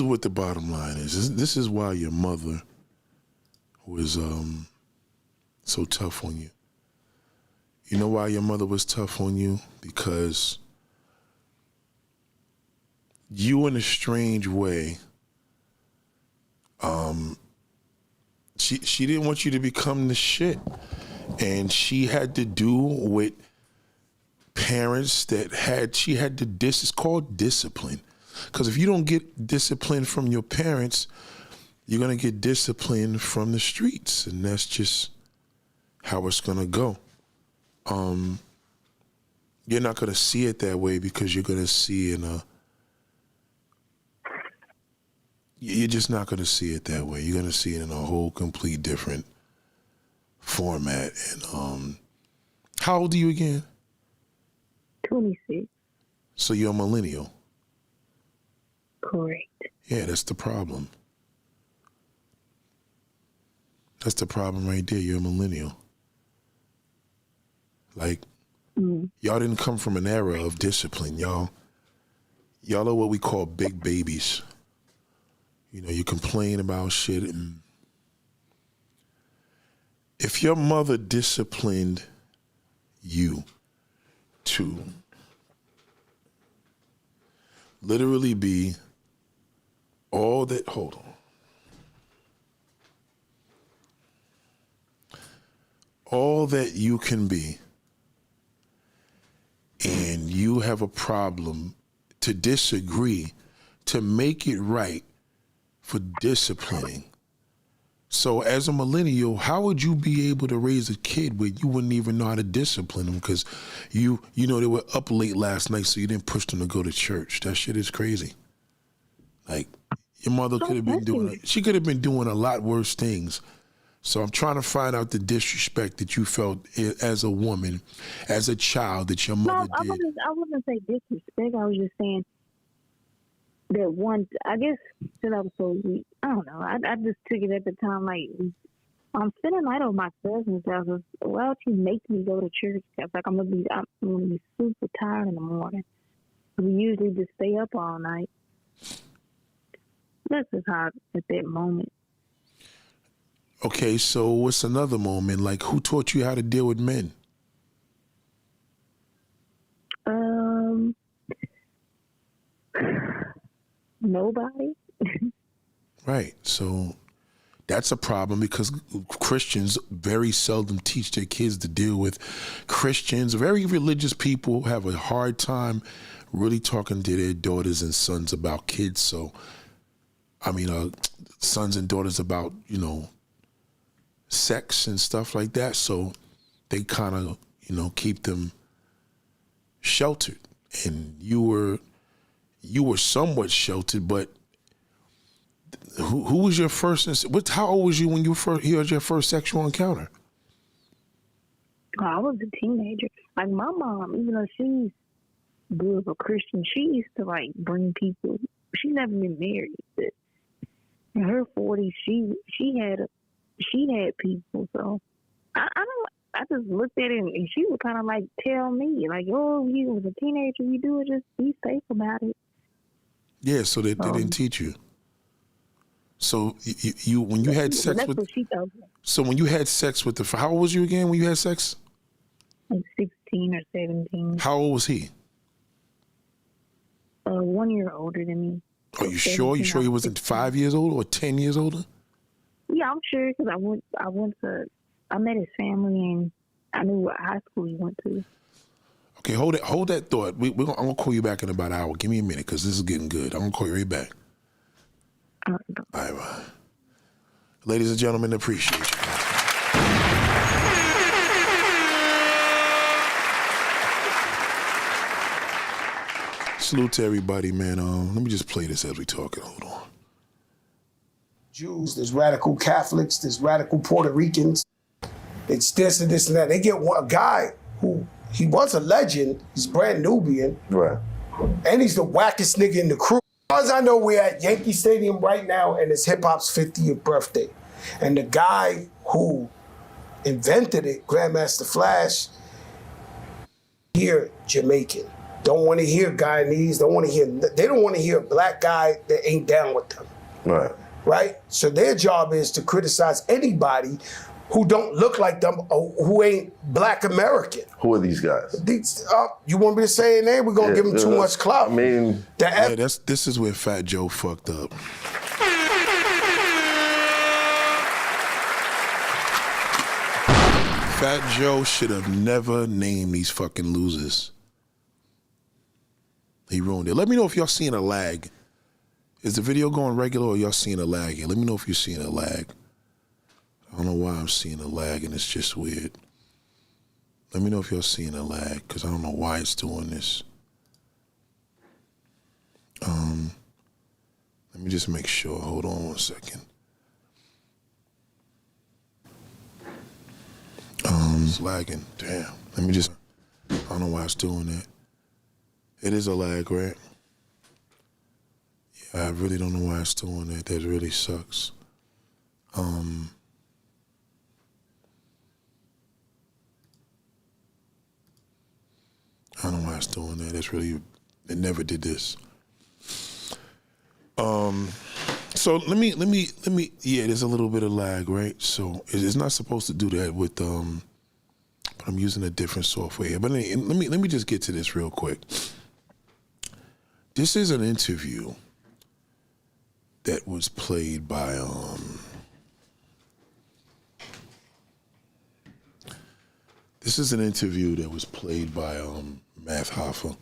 what the bottom line is. This is why your mother was so tough on you. You know why your mother was tough on you? Because you, in a strange way, she didn't want you to become the shit. And she had to do with parents that she had to it's called discipline. Because if you don't get discipline from your parents, you're going to get discipline from the streets. And that's just how it's going to go. You're not going to see it that way because you're going to see you're just not going to see it that way. You're going to see it in a whole complete different format. And how old are you again? 26. So you're a millennial? Correct. Yeah, that's the problem. That's the problem right there. You're a millennial. Like, y'all didn't come from an era of discipline. Y'all are what we call big babies. You know, you complain about shit. And if your mother disciplined you to literally be all that, all that you can be, and you have a problem to disagree, to make it right for disciplining. So as a millennial, how would you be able to raise a kid where you wouldn't even know how to discipline them because you know they were up late last night, so you didn't push them to go to church? That shit is crazy. Like, your mother could have been doing a lot worse things. So I'm trying to find out the disrespect that you felt as a woman, as a child, that your mother did. I wouldn't say disrespect. I was just saying that I guess that I was so weak. I don't know. I just took it at the time like, I'm spending the night on my cousin's house. Why don't you make me go to church? It's like I'm gonna be super tired in the morning. We usually just stay up all night. That's just how at that moment. Okay, so what's another moment? Like, who taught you how to deal with men? Nobody. Right. So that's a problem because Christians very seldom teach their kids to deal with Christians. Very religious people have a hard time really talking to their daughters and sons about kids. So, sons and daughters about, sex and stuff like that. So they kind of, keep them sheltered. And you were somewhat sheltered, but who was your first? How old was you when you had your first sexual encounter? I was a teenager. Like, my mom, even though she's good of a Christian, she used to like bring people. She never been married, but in her 40s, she had people. So I just looked at it and she would kind of like tell me, like, oh, you was a teenager, you do it, just be safe about it. Yeah, so they didn't teach you. So you when you had sex with, what she told me. So when you had sex with how old was you again when you had sex? Like 16 or 17. How old was he? 1 year older than me. Are you sure? You sure he wasn't 5 years older or 10 years older? Yeah, I'm sure because I met his family and I knew what high school he went to. Okay, hold that thought. I'm gonna call you back in about an hour. Give me a minute because this is getting good. I'm gonna call you right back. All right. Ladies and gentlemen, appreciate you. Salute to everybody, man. Let me just play this as we talking. Hold on. Jews, there's radical Catholics, there's radical Puerto Ricans. It's this and this and that. They get a guy who, he was a legend, he's brand Nubian. Right. And he's the wackest nigga in the crew. As far as I know, we're at Yankee Stadium right now and it's hip hop's 50th birthday. And the guy who invented it, Grandmaster Flash, here, Jamaican. don't want to hear Guyanese, they don't want to hear a black guy that ain't down with them. Right. Right? So their job is to criticize anybody who don't look like them or who ain't black American. Who are these guys? You want me to say a name? We're going to give them too much clout. I mean... this is where Fat Joe fucked up. Fat Joe should have never named these fucking losers. He ruined it. Let me know if y'all seeing a lag. Is the video going regular or y'all seeing a lag here? Let me know if you're seeing a lag. I don't know why I'm seeing a lag and it's just weird. Let me know if y'all seeing a lag because I don't know why it's doing this. Let me just make sure. Hold on 1 second. It's lagging. Damn. Let me just, I don't know why it's doing that. It is a lag, right? Yeah, I really don't know why it's doing that. That really sucks. I don't know why it's doing that. It's really, it never did this. So let me, yeah, there's a little bit of lag, right? So it's not supposed to do that with, but I'm using a different software here. But let me just get to this real quick. This is an interview that was played by, this is an interview that was played by, Math Hoffa.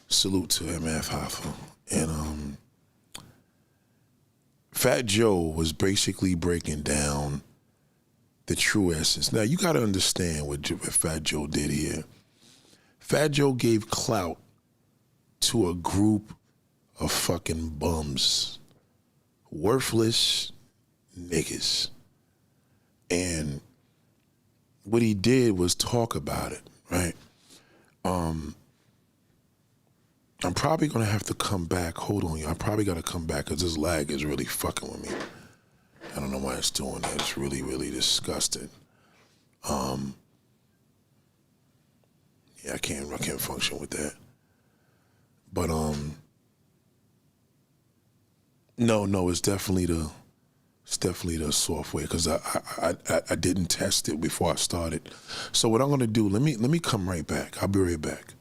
Salute to him, Math Hoffa. And, Fat Joe was basically breaking down the true essence. Now, you got to understand what Fat Joe did here. Fat Joe gave clout to a group of fucking bums, worthless niggas. And what he did was talk about it, right? I'm probably going to have to come back. Hold on, I probably got to come back because this lag is really fucking with me. I don't know why it's doing that. It's really, really disgusting. Yeah, I can't function with that. But no, it's definitely the software because I didn't test it before I started. So what I'm gonna do? Let me come right back. I'll be right back.